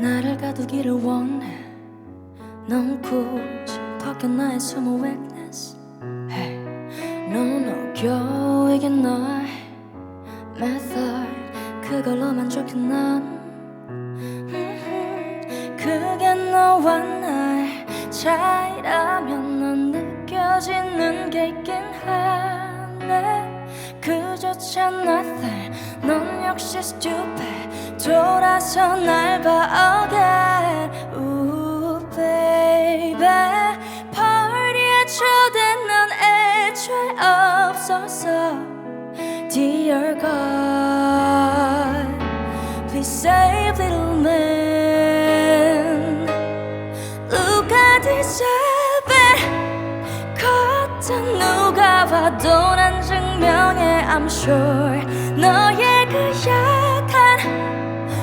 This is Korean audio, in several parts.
나를 가두기를 원해. 넌 굳이 벗겨 나의 숨을 weakness. Hey, 넌 어겨 이게 너의 method. 그걸로 만족해 난. 그게 너와 나의 차이라면 넌 느껴지는 게 있긴 하네. 그조차 nothing. 넌 역시 stupid. 돌아서 날 봐 again. Ooh baby. party에 초대 넌 애초에 없었어. Dear God, please save little man. 누가 deserve it? 겉은 누가 봐도 난 증명해. I'm sure 너의 그 약한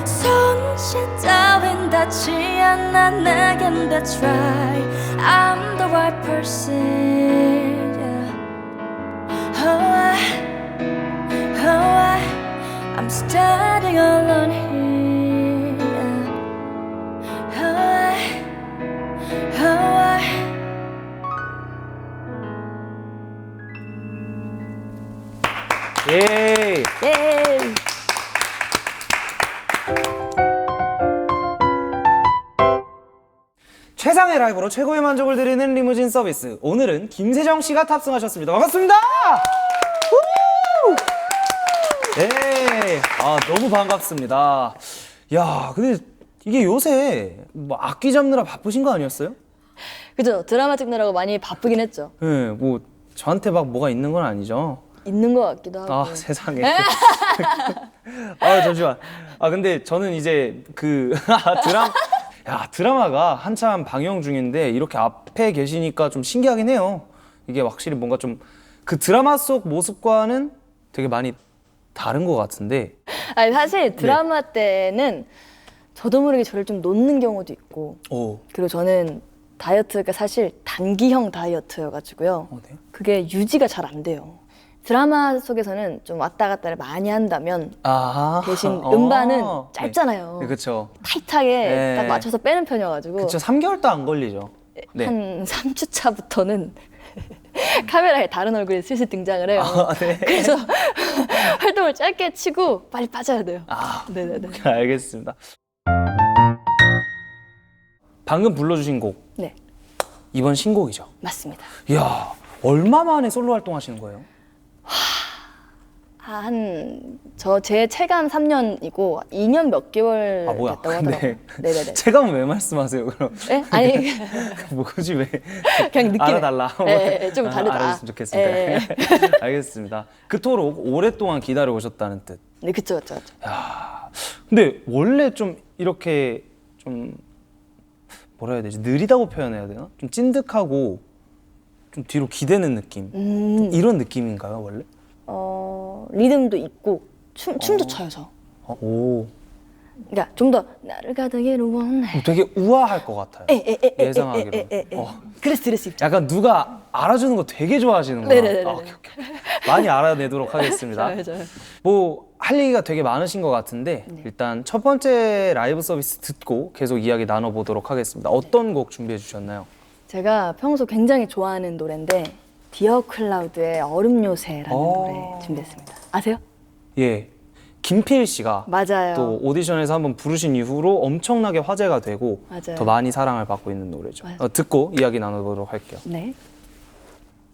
손짓 따윈 닿지 않아 내겐. That's right, I'm the right person. Yeah. I'm standing alone here. 예. 예. 최상의 라이브로 최고의 만족을 드리는 리무진 서비스. 오늘은 김세정 씨가 탑승하셨습니다. 반갑습니다. 우! 네. 너무 반갑습니다. 야, 근데 이게 요새 뭐 악기 잡느라 바쁘신 거 아니었어요? 그죠? 드라마 찍느라고 많이 바쁘긴 했죠. 네, 뭐 저한테 막 뭐가 있는 건 아니죠? 있는 것 같기도 하고. 세상에. 잠시만. 근데 저는 이제 드라마가 한참 방영 중인데 이렇게 앞에 계시니까 좀 신기하긴 해요. 이게 확실히 뭔가 좀 그 드라마 속 모습과는 되게 많이 다른 것 같은데. 아니 사실 드라마 때는 저도 모르게 저를 좀 놓는 경우도 있고. 오. 그리고 저는 다이어트가 사실 단기형 다이어트여가지고요. 네. 그게 유지가 잘 안 돼요. 드라마 속에서는 좀 왔다 갔다를 많이 한다면 대신 음반은 짧잖아요. 네, 그렇죠. 타이트하게 딱 맞춰서 빼는 편이어가지고. 그렇죠. 3개월도 안 걸리죠. 네. 한 3주 차부터는 카메라에 다른 얼굴이 슬슬 등장을 해요. 네. 그래서 활동을 짧게 치고 빨리 빠져야 돼요. 네네네. 알겠습니다. 방금 불러주신 곡. 네, 이번 신곡이죠. 맞습니다. 이야, 얼마 만에 솔로 활동하시는 거예요? 제 체감 3년이고 2년 몇 개월 뭐야? 됐다고 하더라고요. 네네네. 체감은 왜 말씀하세요, 그럼? 네? 아니 뭐 굳이 왜 그냥 느낌. 알아달라. 네, 좀 다르다. 알아줬으면 좋겠습니다. 네. 알겠습니다. 그토록 오랫동안 기다려 오셨다는 뜻. 네, 그쵸. 야, 근데 원래 좀 이렇게 좀 뭐라 해야 되지? 느리다고 표현해야 되나? 좀 찐득하고 좀 뒤로 기대는 느낌. 좀 이런 느낌인가요, 원래? 리듬도 있고 춤도 춰요 저. 오, 그러니까 좀 더 나를 가득히를 원해. 되게 우아할 것 같아요. 예상하기로. 그랬어. 약간 누가 알아주는 거 되게 좋아하시는구나. 네네네네. 오케이. 많이 알아내도록 하겠습니다. 좋아요. 뭐 할 얘기가 되게 많으신 것 같은데 일단 첫 번째 라이브 서비스 듣고 계속 이야기 나눠보도록 하겠습니다. 어떤 곡 준비해 주셨나요? 제가 평소 굉장히 좋아하는 노래인데 디어 클라우드의 얼음 요새라는 노래 준비했습니다. 아세요? 예, 김필 씨가 맞아요. 또 오디션에서 한번 부르신 이후로 엄청나게 화제가 되고 맞아요. 더 많이 사랑을 받고 있는 노래죠. 맞아요. 듣고 이야기 나눠보도록 할게요. 네.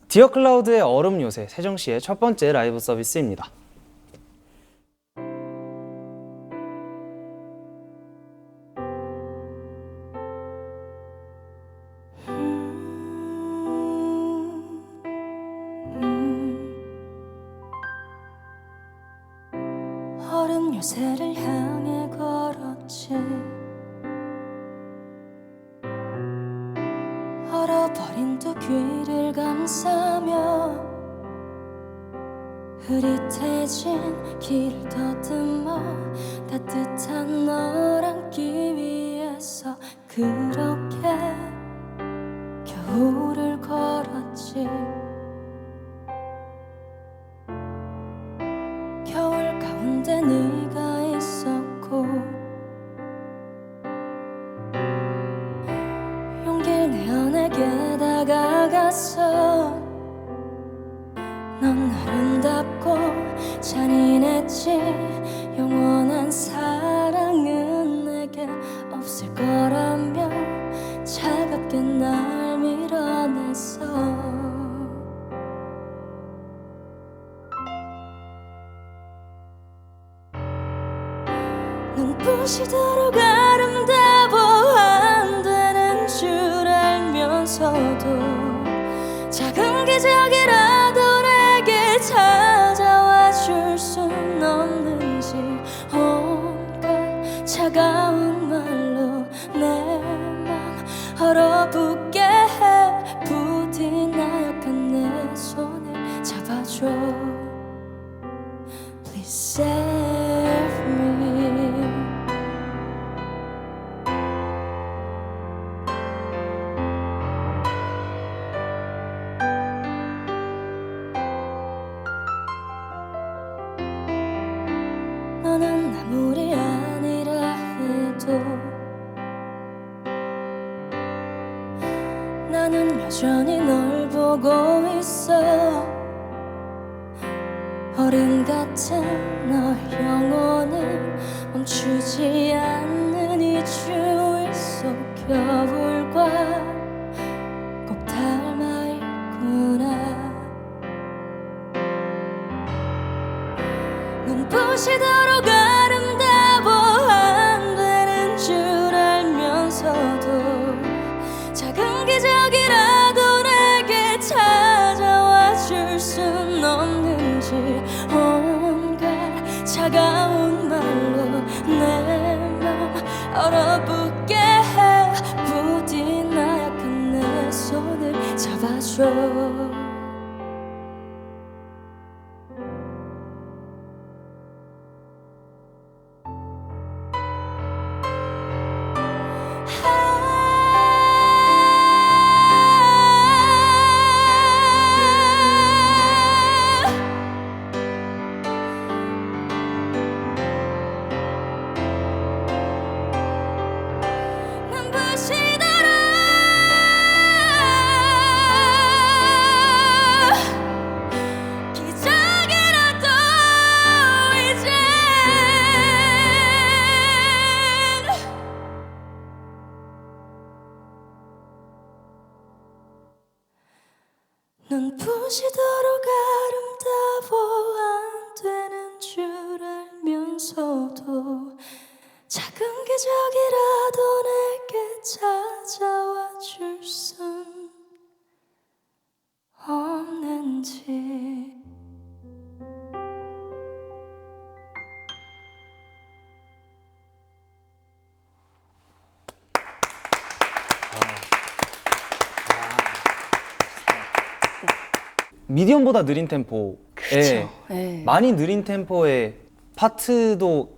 디어 클라우드의 얼음 요새, 세정 씨의 첫 번째 라이브 서비스입니다. 얼음 요새를 향해 걸었지. 얼어버린 두 귀를 감싸며 흐릿해진 길을 더듬어 따뜻한 널 안기 위해서 그렇게 겨울을 걸었지. 겨울 가운데 네가 있었고 없이 영원한 사랑은 내게 없을 거라며 차갑게 날 밀어냈어. 눈부시도록 아름다워 안 되는 줄 알면서도 작은 기적이라도 내게 찾아와 줄 순 없는지 온갖 차가운 말로 내 맘 얼어붙게 해. 부디 나약한 내 손을 잡아줘. Please save me. 너는 아무리 아니라 해도 나는 여전히 널 보고 있어. 어린 같은 너의 영혼은 멈추지 않는 이 주위 속 겨울과 꼭 닮아 있구나. 눈부시도록 아름다워 안 되는 줄 알면서도 작은 기적이라도 내게 찾아와 줄 순 없는지 온갖 차가운 말로 내 맘 얼어붙게 해. 부디 나약한 내 손을 잡아줘. 눈부시도록 아름다워 안 되는 줄 알면서도 작은 기적이라도 내게 찾아와 줄 순 없는지. 미디엄보다 느린 템포에 그쵸. 네. 많이 느린 템포의 파트도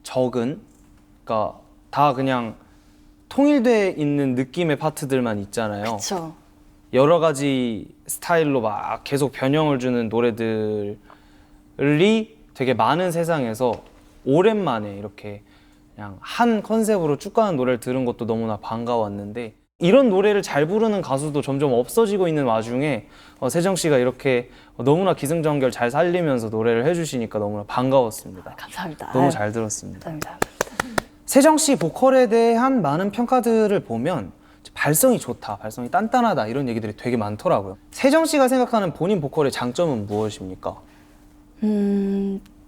적은, 그러니까 다 그냥 통일돼 있는 느낌의 파트들만 있잖아요. 그쵸. 여러 가지 스타일로 막 계속 변형을 주는 노래들이 되게 많은 세상에서 오랜만에 이렇게 그냥 한 컨셉으로 쭉 가는 노래를 들은 것도 너무나 반가웠는데, 이런 노래를 잘 부르는 가수도 점점 없어지고 있는 와중에 세정 씨가 이렇게 너무나 기승전결 잘 살리면서 노래를 해주시니까 너무나 반가웠습니다. 감사합니다. 너무 잘 들었습니다. 감사합니다. 세정 씨 보컬에 대한 많은 평가들을 보면 발성이 좋다, 발성이 단단하다 이런 얘기들이 되게 많더라고요. 세정 씨가 생각하는 본인 보컬의 장점은 무엇입니까?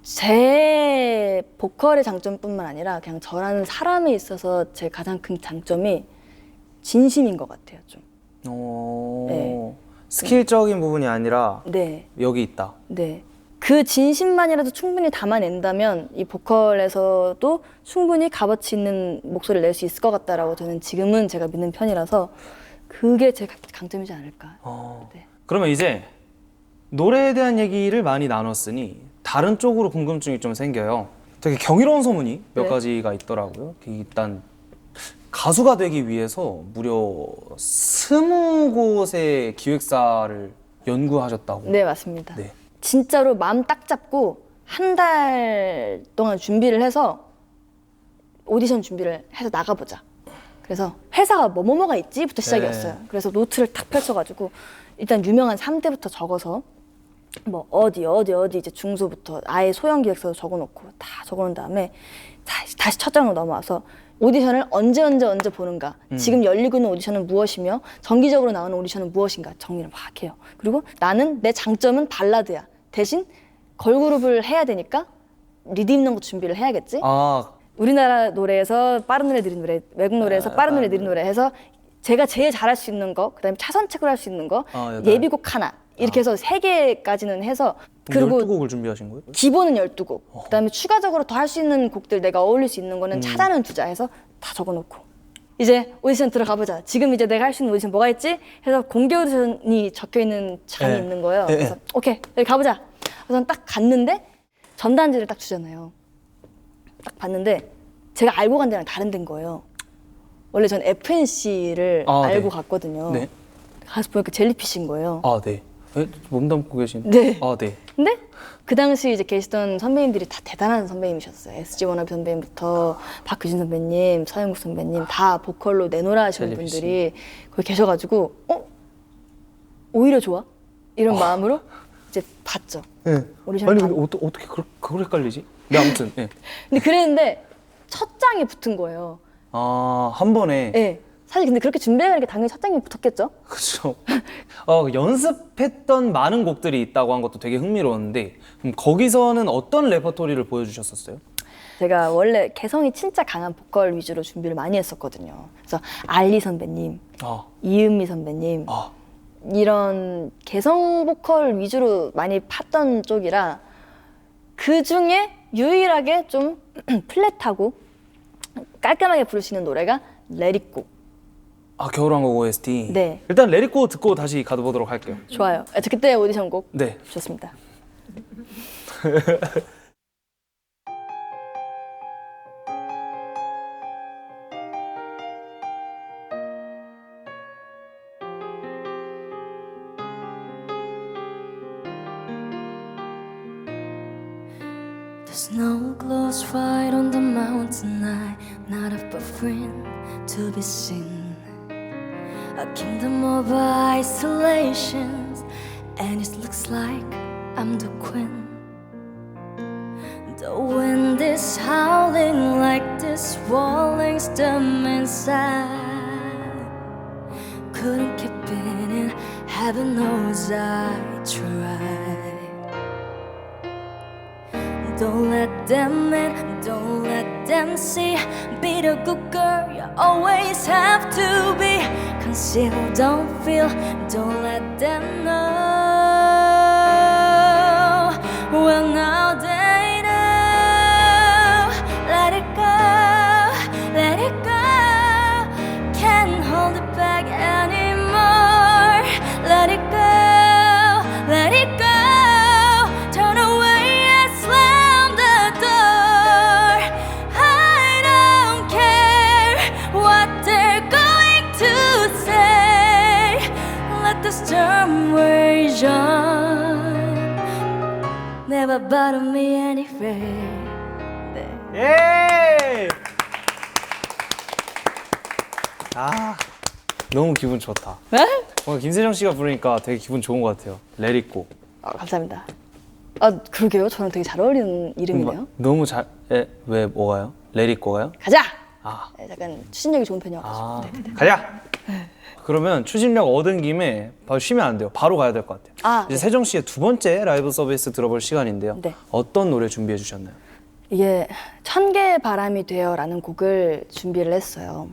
제 보컬의 장점뿐만 아니라 그냥 저라는 사람에 있어서 제 가장 큰 장점이 진심인 것 같아요, 좀. 네. 스킬적인 부분이 아니라 네. 여기 있다. 네. 그 진심만이라도 충분히 담아낸다면 이 보컬에서도 충분히 값어치 있는 목소리를 낼 수 있을 것 같다라고 저는 지금은 제가 믿는 편이라서 그게 제 강점이지 않을까. 네. 그러면 이제 노래에 대한 얘기를 많이 나눴으니 다른 쪽으로 궁금증이 좀 생겨요. 되게 경이로운 소문이 몇 네. 가지가 있더라고요. 일단 가수가 되기 위해서 무려 20곳의 기획사를 연구하셨다고. 네, 맞습니다. 네. 진짜로 마음 딱 잡고 한 달 동안 준비를 해서 오디션 준비를 해서 나가보자. 그래서 회사가 뭐뭐뭐가 있지부터 시작이었어요. 그래서 노트를 탁 펼쳐가지고 일단 유명한 3대부터 적어서 뭐 어디 이제 중소부터 아예 소형 기획서도 적어놓고 다 적어놓은 다음에 다시 첫 장으로 넘어와서 오디션을 언제 보는가, 지금 열리고 있는 오디션은 무엇이며 정기적으로 나오는 오디션은 무엇인가 정리를 막 해요. 그리고 나는 내 장점은 발라드야. 대신 걸그룹을 해야 되니까 리드 있는 거 준비를 해야겠지. 아, 우리나라 노래에서 빠른 노래, 느린 노래, 외국 노래에서 빠른 노래, 느린 노래 해서 제가 제일 잘할 수 있는 거, 그다음에 차선책으로 할 수 있는 거, 예비곡 하나 이렇게 해서 3개까지는 해서 그리고 12곡을 준비하신 거예요? 기본은 12곡, 그다음에 추가적으로 더 할 수 있는 곡들 내가 어울릴 수 있는 거는 찾아는 두자 해서 다 적어놓고 이제 오디션 들어가 보자. 지금 이제 내가 할 수 있는 오디션 뭐가 있지? 해서 공개 오디션이 적혀 있는 장이 네. 있는 거예요. 네. 그래서 오케이 여기 가보자. 그래서 딱 갔는데 전단지를 딱 주잖아요. 딱 봤는데 제가 알고 간 데랑 다른 데인 거예요. 원래 전 FNC를 알고 네. 갔거든요. 네. 가서 보니까 젤리피쉬인 거예요. 아, 네. 몸담고 계신. 네. 아, 네. 근데 그 당시 이제 계시던 선배님들이 다 대단한 선배님이셨어요. SG 워너비 선배님부터 박규진 선배님, 서영국 선배님 다 보컬로 내노라 하시는 젤리피쉬. 분들이 거기 계셔가지고 오히려 좋아? 이런 마음으로 이제 봤죠. 네. 오디션 아니, 다. 근데 어떻게 그걸 헷갈리지? 네, 아무튼. 네. 근데 그랬는데 첫 장에 붙은 거예요. 아, 한 번에. 네. 사실 근데 그렇게 준비해가니까 당연히 첫 장에 붙었겠죠? 그렇죠. 연습했던 많은 곡들이 있다고 한 것도 되게 흥미로웠는데 그럼 거기서는 어떤 레퍼토리를 보여주셨었어요? 제가 원래 개성이 진짜 강한 보컬 위주로 준비를 많이 했었거든요. 그래서 알리 선배님, 아, 이은미 선배님 아, 이런 개성 보컬 위주로 많이 팠던 쪽이라 그 중에 유일하게 좀 플랫하고 깔끔하게 부르시는 노래가 Let It Go. 겨울왕국 OST. 네. 일단 레리코 듣고 다시 가보도록 할게요. 좋아요. 저 그때 오디션 곡 네. 좋습니다. The snow glows white on the mountain night, not a footprint to be seen. A kingdom of isolations, and it looks like I'm the queen. The wind is howling like this rolling storm inside. Couldn't keep it in, heaven knows I tried. Don't let them in, don't let them see. Be the good girl you always have to be. Conceal, don't feel, don't let them know. Well, now they know. Let it go, let it go. Can't hold it back anymore. Let it go, let it go. Turn away and slam the door. I don't care what they're going to say. Let the storm rage on. Never bother me anyway. 네. 예! 아, 너무 기분 좋다. 뭔가 김세정 씨가 부르니까 되게 기분 좋은 것 같아요. 레리코. 감사합니다. 그러게요. 저랑 되게 잘 어울리는 이름이네요. 너무 잘. 왜 뭐가요? 레리코가요? 가자! 아, 네, 약간 추진력이 좋은 편이어가지고. 네. 가자. 그러면 추진력 얻은 김에 바로 쉬면 안 돼요. 바로 가야 될 것 같아요. 이제 네. 세정 씨의 두 번째 라이브 서비스 들어볼 시간인데요. 네. 어떤 노래 준비해 주셨나요? 이게 천 개의 바람이 되어라는 곡을 준비를 했어요.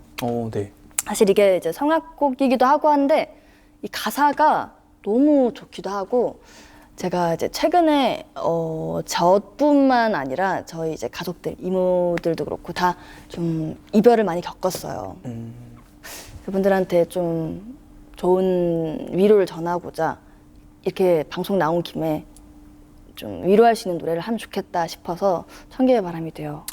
네. 사실 이게 이제 성악곡이기도 하고 한데 이 가사가 너무 좋기도 하고 제가 이제 최근에 저뿐만 아니라 저희 이제 가족들 이모들도 그렇고 다 좀 이별을 많이 겪었어요. 그분들한테 좀 좋은 위로를 전하고자 이렇게 방송 나온 김에 좀 위로할 수 있는 노래를 하면 좋겠다 싶어서 천 개의 바람이 되어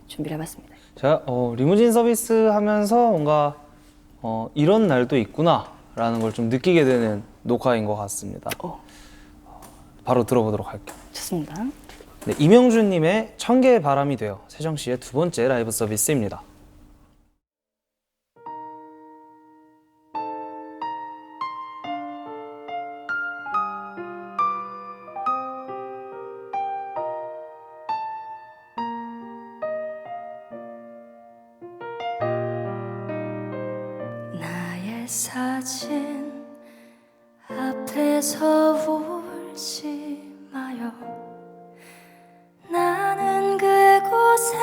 준비를 해봤습니다. 제가 리무진 서비스 하면서 뭔가 이런 날도 있구나라는 걸 좀 느끼게 되는 녹화인 것 같습니다. 바로 들어보도록 할게요. 좋습니다. 네, 이명준님의 천 개의 바람이 되어 세정 씨의 두 번째 라이브 서비스입니다. 나의 사진 앞에서 울지 마요. 나는 그곳에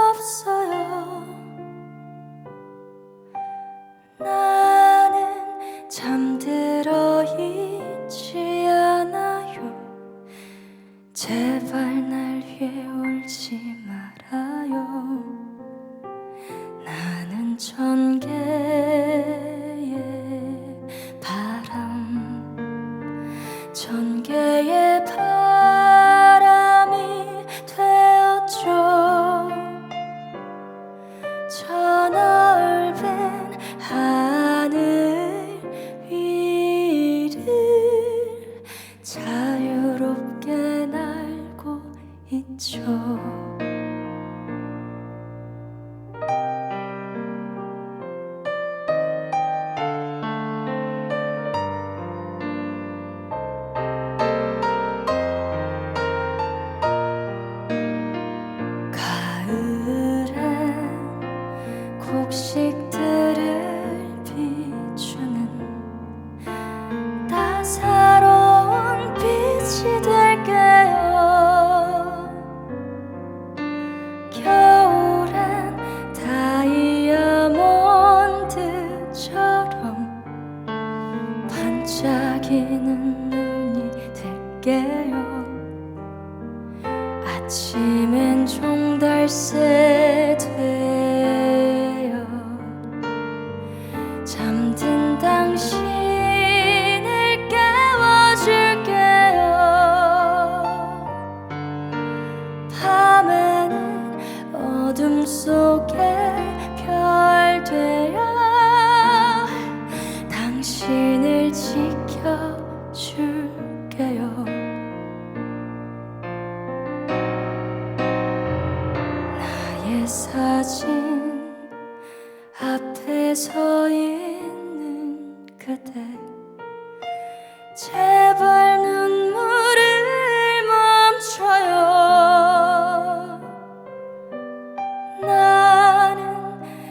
없어요. 나는 잠들어 있지 않아요. 제발 날 위해 울지 말아요. 나는 천 개의 바람, 천 개의 바람이 되었죠. 저 넓은 하늘 위를 자유롭게 날고 있죠. 가을엔 곡식들을 비추는 따사로운 빛이 될게요. 겨울엔 다이아몬드처럼 반짝이는 눈이 될게요. 아침엔 종달새 되어 잠든 당신을 깨워줄게요. 밤에는 어둠 속에 별 되어 당신을 지켜줄게요. 나의 사진 앞에 서 있는 그대, 제발 눈물을 멈춰요. 나는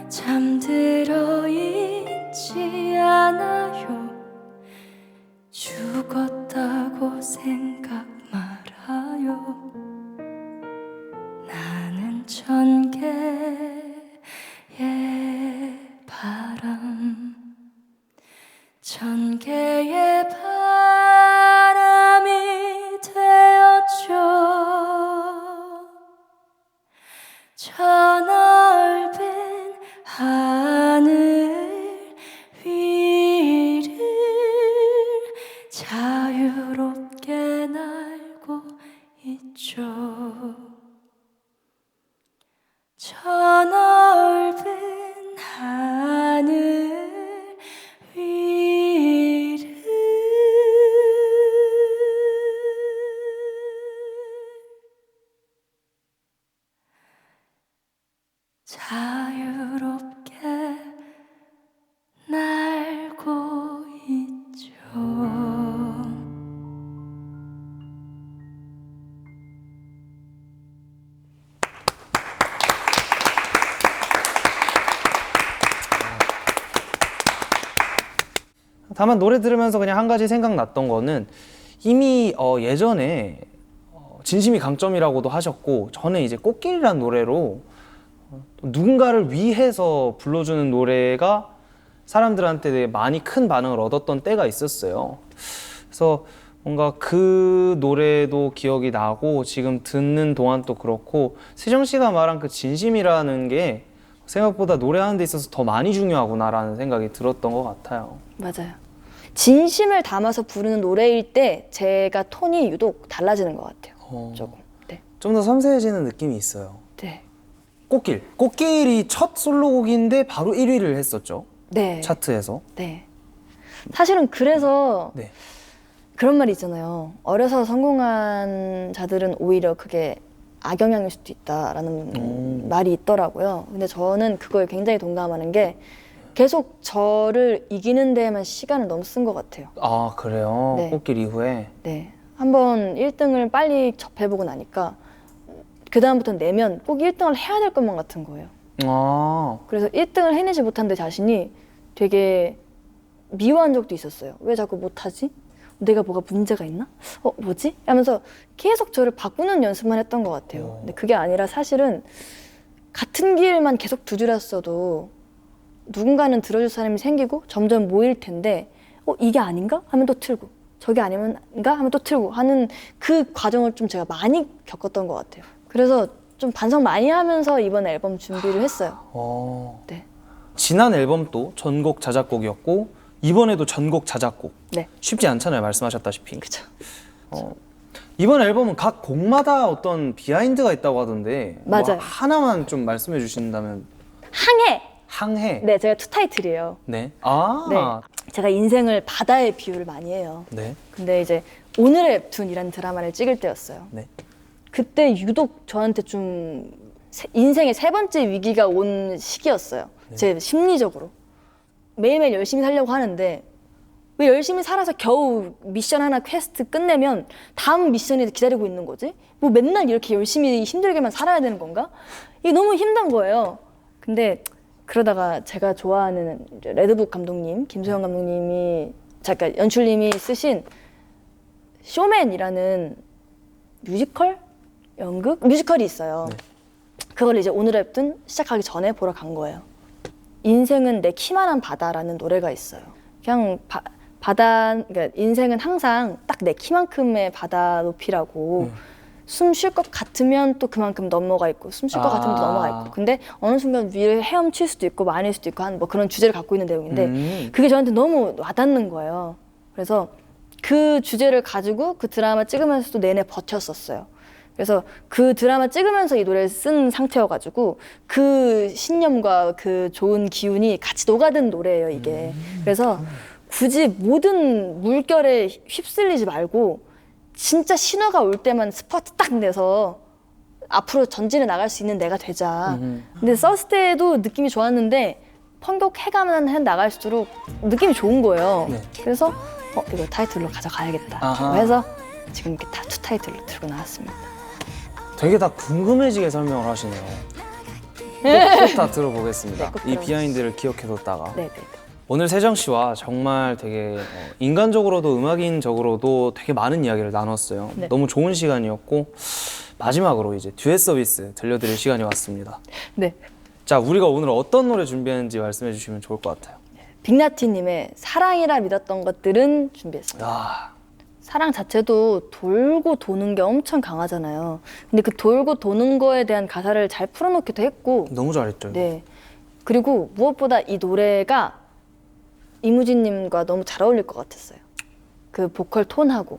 잠들어 있지 않아요. 죽었다고 생각 말아요. 나는 천 개의 바람, 천 개의 바람이 되었죠. 저 넓은 하늘 위를 자유롭게 날고 있죠. 저 넓은 하늘 위를 자유롭게 날고 있죠. 다만 노래 들으면서 그냥 한 가지 생각났던 거는 이미 예전에 진심이 강점이라고도 하셨고, 저는 이제 꽃길이란 노래로 누군가를 위해서 불러주는 노래가 사람들한테 되게 많이 큰 반응을 얻었던 때가 있었어요. 그래서 뭔가 그 노래도 기억이 나고, 지금 듣는 동안도 그렇고, 세정 씨가 말한 그 진심이라는 게 생각보다 노래하는 데 있어서 더 많이 중요하구나라는 생각이 들었던 것 같아요. 맞아요. 진심을 담아서 부르는 노래일 때 제가 톤이 유독 달라지는 것 같아요. 조금. 네. 좀 더 섬세해지는 느낌이 있어요. 네. 꽃길이 첫 솔로곡인데 바로 1위를 했었죠. 네. 차트에서. 네. 사실은 그래서 네. 그런 말이 있잖아요. 어려서 성공한 자들은 오히려 그게 악영향일 수도 있다라는 말이 있더라고요. 근데 저는 그거에 굉장히 동감하는 게, 계속 저를 이기는 데에만 시간을 너무 쓴 것 같아요. 아, 그래요? 네. 꽃길 이후에? 네. 한번 1등을 빨리 접해보고 나니까 그 다음부터는 내면 꼭 1등을 해야 될 것만 같은 거예요. 아, 그래서 1등을 해내지 못한 내 자신이 되게 미워한 적도 있었어요. 왜 자꾸 못하지? 내가 뭐가 문제가 있나? 뭐지? 하면서 계속 저를 바꾸는 연습만 했던 것 같아요. 근데 그게 아니라 사실은 같은 길만 계속 두드렸어도 누군가는 들어줄 사람이 생기고 점점 모일 텐데 이게 아닌가? 하면 또 틀고 저게 아닌가? 하면 또 틀고 하는 그 과정을 좀 제가 많이 겪었던 것 같아요. 그래서 좀 반성 많이 하면서 이번 앨범 준비를 했어요. 네. 지난 앨범도 전곡 자작곡이었고 이번에도 전곡 자작곡. 네. 쉽지 않잖아요, 말씀하셨다시피. 그쵸. 이번 앨범은 각 곡마다 어떤 비하인드가 있다고 하던데 맞아요. 하나만 좀 말씀해 주신다면. 항해! 항해. 네, 제가 투 타이틀이에요. 네. 네. 제가 인생을 바다에 비유를 많이 해요. 네. 근데 이제 오늘의 웹툰이라는 드라마를 찍을 때였어요. 네. 그때 유독 저한테 좀 인생의 3번째 위기가 온 시기였어요. 네. 제 심리적으로. 매일매일 열심히 살려고 하는데 왜 열심히 살아서 겨우 미션 하나 퀘스트 끝내면 다음 미션이 기다리고 있는 거지? 뭐 맨날 이렇게 열심히 힘들게만 살아야 되는 건가? 이게 너무 힘든 거예요. 근데 그러다가 제가 좋아하는 레드북 감독님, 김소영 감독님이 잠깐 연출님이 쓰신 쇼맨이라는 뮤지컬? 연극? 뮤지컬이 있어요. 네. 그걸 이제 오늘 웹툰 시작하기 전에 보러 간 거예요. 인생은 내 키만한 바다라는 노래가 있어요. 그냥 그러니까 인생은 항상 딱 내 키만큼의 바다 높이라고 숨 쉴 것 같으면 또 그만큼 넘어가 있고 숨 쉴 것 같으면 또 넘어가 있고 근데 어느 순간 위를 헤엄칠 수도 있고 많을 수도 있고 한 뭐 그런 주제를 갖고 있는 내용인데 그게 저한테 너무 와닿는 거예요. 그래서 그 주제를 가지고 그 드라마 찍으면서도 내내 버텼었어요. 그래서 그 드라마 찍으면서 이 노래를 쓴 상태여가지고 그 신념과 그 좋은 기운이 같이 녹아든 노래예요, 이게. 그래서 굳이 모든 물결에 휩쓸리지 말고 진짜 신호가 올 때만 스퍼트 딱 내서 앞으로 전진해 나갈 수 있는 내가 되자. 근데 썼을 때도 느낌이 좋았는데 편곡해가면 해 나갈수록 느낌이 좋은 거예요. 네. 그래서 이거 타이틀로 가져가야겠다 해서 지금 이렇게 다 투 타이틀로 들고 나왔습니다. 되게 다 궁금해지게 설명을 하시네요. 꼭 다 들어보겠습니다. 네, 꼭 이 들어보세요. 비하인드를 기억해뒀다가. 네네. 오늘 세정 씨와 정말 되게 인간적으로도 음악인적으로도 되게 많은 이야기를 나눴어요. 네. 너무 좋은 시간이었고 마지막으로 이제 듀엣 서비스 들려드릴 시간이 왔습니다. 네. 자, 우리가 오늘 어떤 노래 준비했는지 말씀해 주시면 좋을 것 같아요. 빅나티님의 사랑이라 믿었던 것들은 준비했습니다. 야, 사랑 자체도 돌고 도는 게 엄청 강하잖아요. 근데 그 돌고 도는 거에 대한 가사를 잘 풀어놓기도 했고 너무 잘했죠. 이거. 네. 그리고 무엇보다 이 노래가 이무진님과 너무 잘 어울릴 것 같았어요. 그 보컬 톤하고.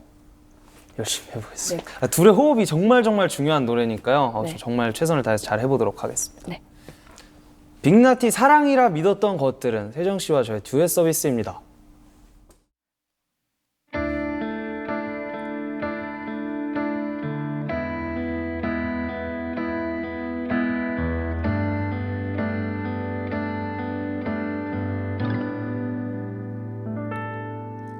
열심히 해보겠습니다. 둘의 호흡이 정말 중요한 노래니까요. 네. 저 정말 최선을 다해서 잘 해보도록 하겠습니다. 네. 빅나티 사랑이라 믿었던 것들은 세정 씨와 저의 듀엣 서비스입니다.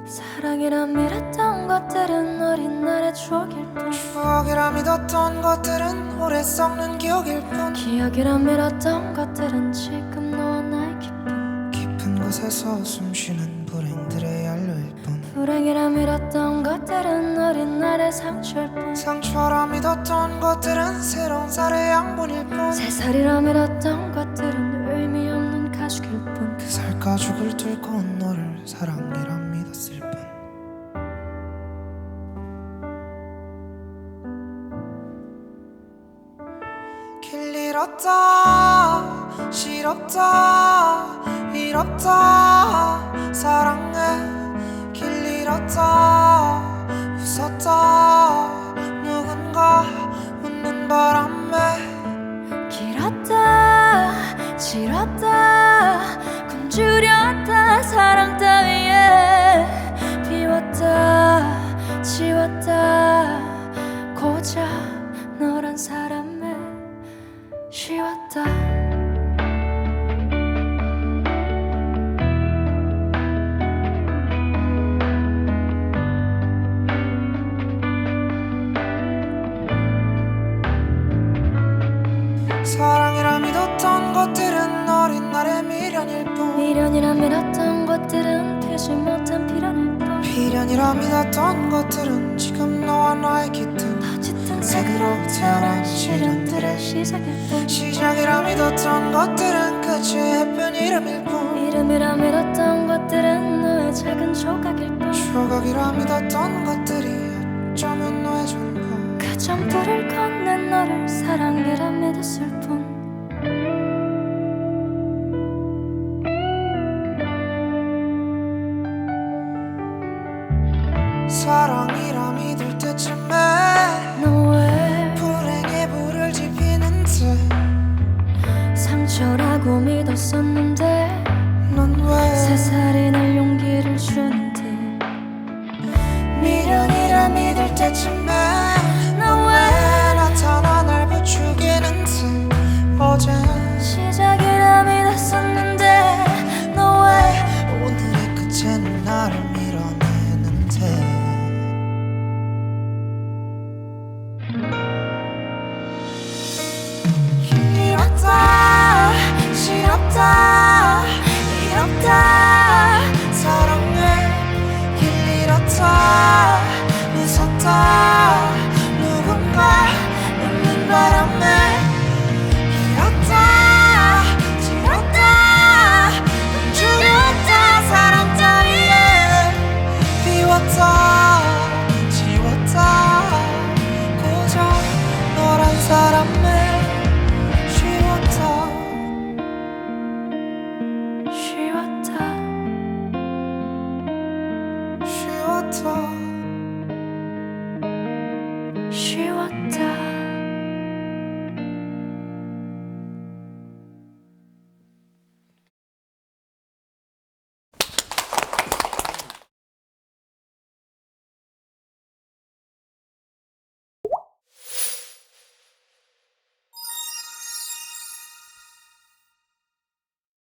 사랑이라 믿었던 것들은 어린 날의 추억일 뿐 추억이라 믿었던 것들은 오래 썩는 기억일 뿐 기억이라 믿었던 것들은 지금 너와 나의 기쁨 깊은 곳에서 숨쉬는 불행들의 연료일 뿐 불행이라 믿었던 것들은 어린 날의 상처일 뿐 상처라 믿었던 것들은 새로운 살의 양분일 뿐 새살이라 믿었던 것들은 의미 없는 가죽일 뿐 그 살 가죽을 뚫고 너를 사랑이라 믿었을 뿐 길 잃었다 싫었다 잃었다 사랑해 길 잃었다 웃었다 누군가 웃는 바람에 길었다 싫었다 굶주렸다 사랑 따위에 비웠다 지웠다 고작 너란 사람에 쉬웠다 사랑이라 믿었던 것들은 어린 날의 미련일 뿐 미련이라 믿었던 것들은 피지 못한 비련일 뿐 비련이라 믿었던 것들은 지금 너와 나의 깃든 더 짙은 색으로 태어난 시련들의 시작일 뿐 시작이라 믿었던 것들은 끝이 예쁜 이름일 뿐 이름이라 믿었던 것들은 너의 작은 조각일 뿐 조각이라 믿었던 것들이 어쩌면 너의 전부 그 전부를 건넨 너를 사랑이라 믿었을 뿐 사랑이라 믿을 때쯤에 너 왜 불행의 불을 지피는 듯 상처라고 믿었었는데 넌 왜 새살이 날 용기를 주는 듯 미련이라 믿을 때쯤에